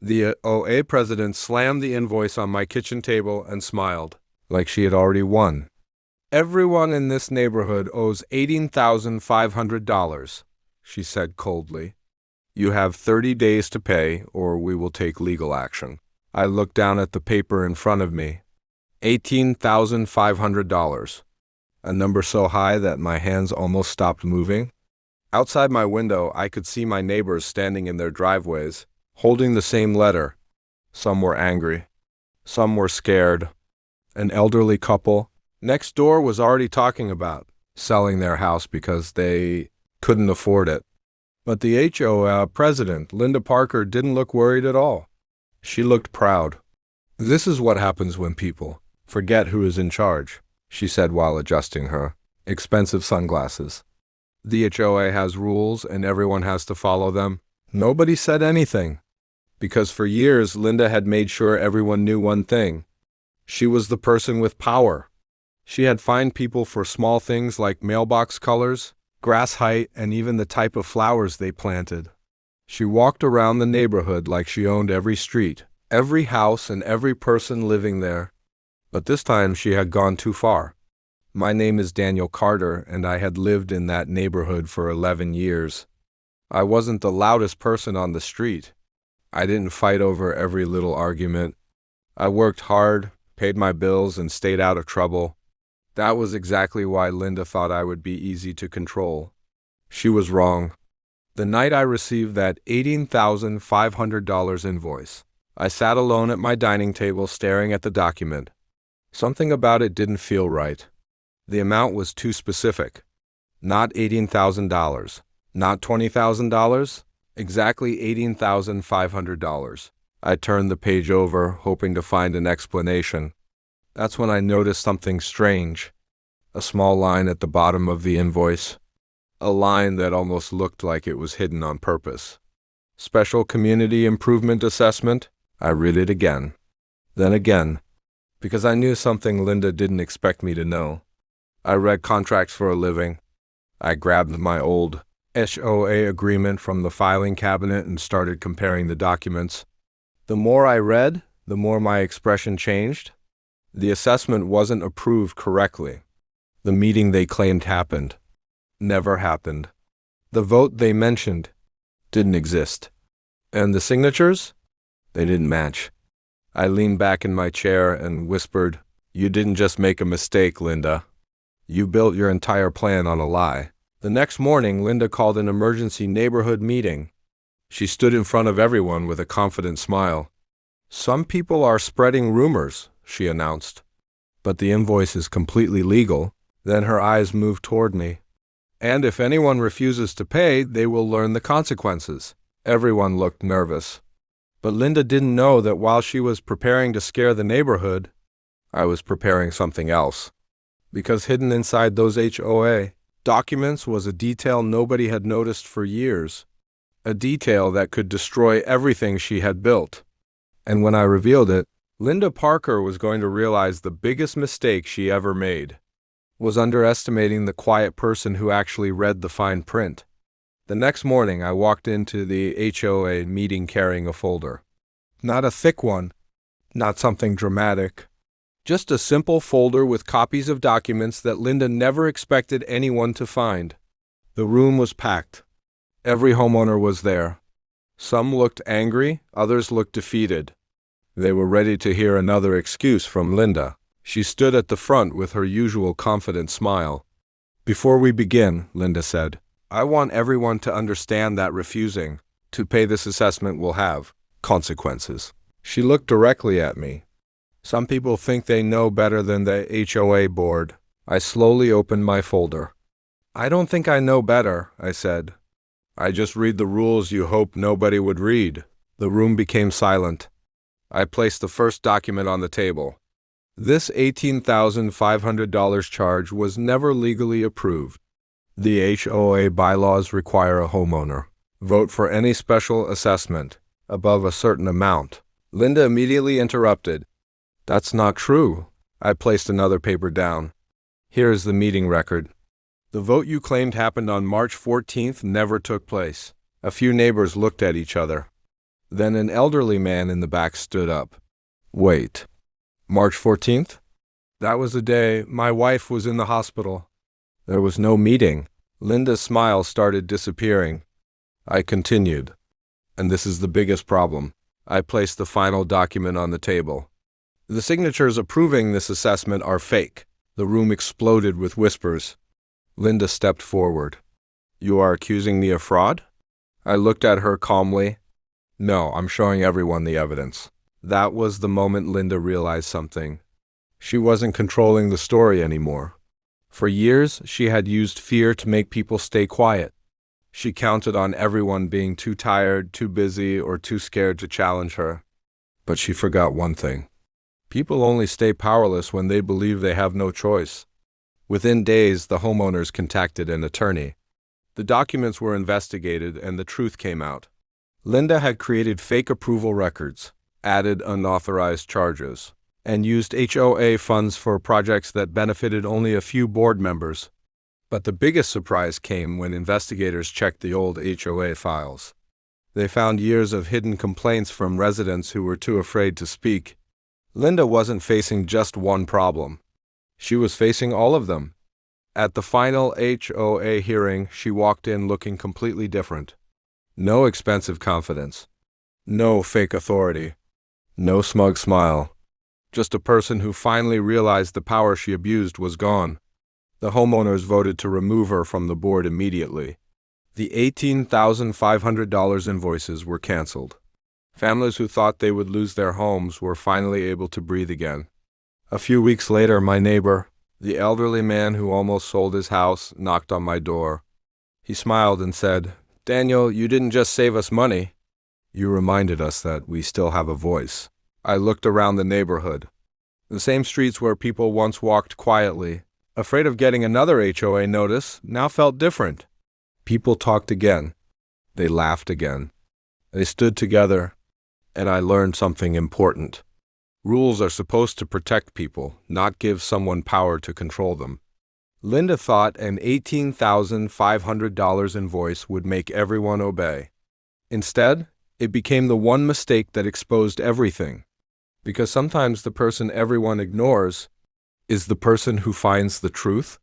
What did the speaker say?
The OA president slammed the invoice on my kitchen table and smiled, like she had already won. "Everyone in this neighborhood owes $18,500, she said coldly. "You have 30 days to pay, or we will take legal action." I looked down at the paper in front of me. $18,500. A number so high that my hands almost stopped moving. Outside my window, I could see my neighbors standing in their driveways, holding the same letter. Some were angry. Some were scared. An elderly couple next door was already talking about selling their house because they couldn't afford it. But the HOA president, Linda Parker, didn't look worried at all. She looked proud. "This is what happens when people forget who is in charge," she said while adjusting her expensive sunglasses. "The HOA has rules and everyone has to follow them." Nobody said anything, because for years Linda had made sure everyone knew one thing. She was the person with power. She had fined people for small things like mailbox colors, grass height, and even the type of flowers they planted. She walked around the neighborhood like she owned every street, every house, and every person living there. But this time she had gone too far. My name is Daniel Carter, and I had lived in that neighborhood for 11 years. I wasn't the loudest person on the street. I didn't fight over every little argument. I worked hard, paid my bills, and stayed out of trouble. That was exactly why Linda thought I would be easy to control. She was wrong. The night I received that $18,500 invoice, I sat alone at my dining table staring at the document. Something about it didn't feel right. The amount was too specific. Not $18,000, not $20,000, exactly $18,500. I turned the page over, hoping to find an explanation. That's when I noticed something strange. A small line at the bottom of the invoice. A line that almost looked like it was hidden on purpose. "Special Community Improvement Assessment." I read it again. Then again, because I knew something Linda didn't expect me to know. I read contracts for a living. I grabbed my old HOA agreement from the filing cabinet and started comparing the documents. The more I read, the more my expression changed. The assessment wasn't approved correctly. The meeting they claimed happened never happened. The vote they mentioned didn't exist. And the signatures? They didn't match. I leaned back in my chair and whispered, "You didn't just make a mistake, Linda. You built your entire plan on a lie." The next morning, Linda called an emergency neighborhood meeting. She stood in front of everyone with a confident smile. "Some people are spreading rumors," she announced, "but the invoice is completely legal." Then her eyes moved toward me. "And if anyone refuses to pay, they will learn the consequences." Everyone looked nervous. But Linda didn't know that while she was preparing to scare the neighborhood, I was preparing something else. Because hidden inside those HOA documents was a detail nobody had noticed for years. A detail that could destroy everything she had built. And when I revealed it, Linda Parker was going to realize the biggest mistake she ever made was underestimating the quiet person who actually read the fine print. The next morning, I walked into the HOA meeting carrying a folder. Not a thick one, not something dramatic. Just a simple folder with copies of documents that Linda never expected anyone to find. The room was packed. Every homeowner was there. Some looked angry, others looked defeated. They were ready to hear another excuse from Linda. She stood at the front with her usual confident smile. "Before we begin," Linda said, "I want everyone to understand that refusing to pay this assessment will have consequences." She looked directly at me. "Some people think they know better than the HOA board." I slowly opened my folder. "I don't think I know better," I said. "I just read the rules you hope nobody would read." The room became silent. I placed the first document on the table. This $18,500 charge was never legally approved. The HOA bylaws require a homeowner vote for any special assessment above a certain amount. Linda immediately interrupted. "That's not true." I placed another paper down. "Here is the meeting record. The vote you claimed happened on March 14th never took place." A few neighbors looked at each other. Then an elderly man in the back stood up. Wait, March 14th? That was the day my wife was in the hospital. There was no meeting. Linda's smile started disappearing. I continued. And this is the biggest problem. I placed the final document on the table. The signatures approving this assessment are fake. The room exploded with whispers. Linda stepped forward. You are accusing me of fraud? I looked at her calmly. No, I'm showing everyone the evidence. That was the moment Linda realized something. She wasn't controlling the story anymore. For years, she had used fear to make people stay quiet. She counted on everyone being too tired, too busy, or too scared to challenge her. But she forgot one thing. People only stay powerless when they believe they have no choice. Within days, the homeowners contacted an attorney. The documents were investigated and the truth came out. Linda had created fake approval records, added unauthorized charges, and used HOA funds for projects that benefited only a few board members. But the biggest surprise came when investigators checked the old HOA files. They found years of hidden complaints from residents who were too afraid to speak. Linda wasn't facing just one problem. She was facing all of them. At the final HOA hearing, she walked in looking completely different. No expensive confidence. No fake authority. No smug smile. Just a person who finally realized the power she abused was gone. The homeowners voted to remove her from the board immediately. The $18,500 invoices were canceled. Families who thought they would lose their homes were finally able to breathe again. A few weeks later, my neighbor, the elderly man who almost sold his house, knocked on my door. He smiled and said, "Daniel, you didn't just save us money. You reminded us that we still have a voice." I looked around the neighborhood. The same streets where people once walked quietly, afraid of getting another HOA notice, now felt different. People talked again. They laughed again. They stood together, and I learned something important. Rules are supposed to protect people, not give someone power to control them. Linda thought an $18,500 invoice would make everyone obey. Instead, it became the one mistake that exposed everything. Because sometimes the person everyone ignores is the person who finds the truth.